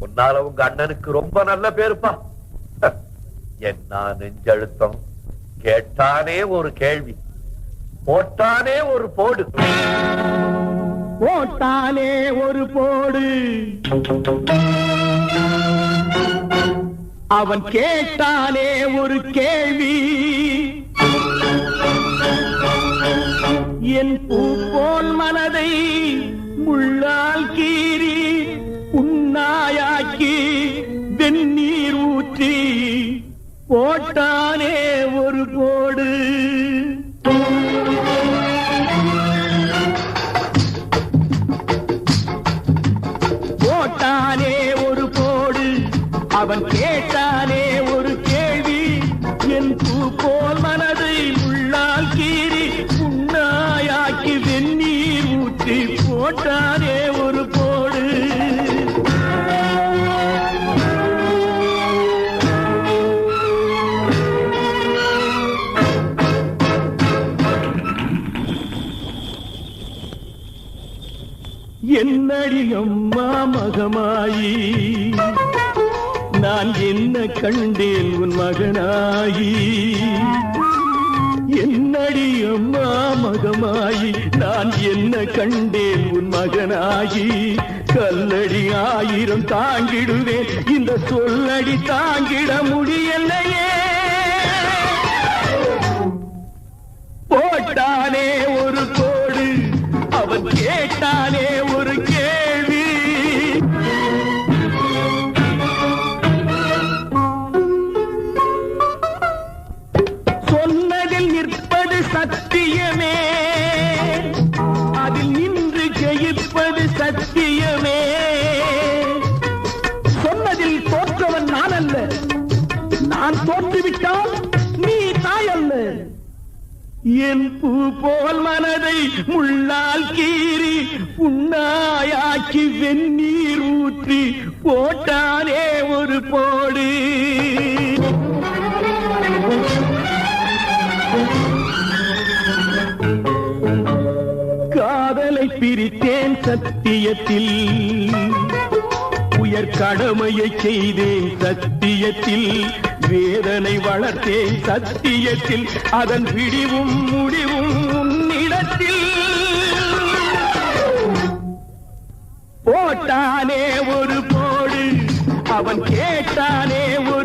உன்னால உங்க அண்ணனுக்கு ரொம்ப நல்ல பேருப்பா. என்ன நெஞ்சழுத்தம்! கேட்டானே ஒரு கேள்வி, போட்டானே ஒரு போடு. போட்டானே ஒரு போடு, அவன் கேட்டானே ஒரு கேள்வி. என் பூ போல் மனதை முள்ளால் கீறி உண்ணாயாக்கி வெந்நீர் ஊற்றி போட்டானே ஒரு போடு. போட்டானே ஒரு போடு, அவன் கேட்டானே ஒரு கேள்வி. என் பூ போல் மனதை உள்ளால் கீறி உண்ணாயாக்கி வெந்நீர் ஊற்றி போட்டானே ஒரு போடு. என்னடி அம்மா மகமாயி, நான் என்ன கண்டேன் உன் மகனாயி. என்னடி அம்மா மகமாயி, நான் என்ன கண்டேன் உன் மகனாயி. கல்லடி 1000 தாங்கிடுவேன், இந்த சொல்லடி தாங்கிட முடியலையே. போட்டானே ஒரு கோடு, அவன் கேட்டானே ஒரு கேள்வி. சொன்னதில் நிற்பது சத்தியமே, அதில் நின்று ஜெயிப்பது சத்தியமே. சொன்னதில் தோற்றவன் நான் அல்ல, நான் தோற்றுவிட்டால் நீ தாய் அல்ல. என் பூ போல் மனதை முள்ளால் கீறி புண்ணாயாக்கி வெந்நீர் ஊற்றி போட்டானே ஒரு போடு. காதலை பிரித்தேன் சத்தியத்தில், உயர் கடமையை செய்தேன் சத்தியத்தில். வேதனை வளர்த்தேன் சத்தியத்தில், அதன் விடிவும் முடிவும் உன்னிடத்தில். போட்டானே ஒரு போடு, அவன் கேட்டானே ஒரு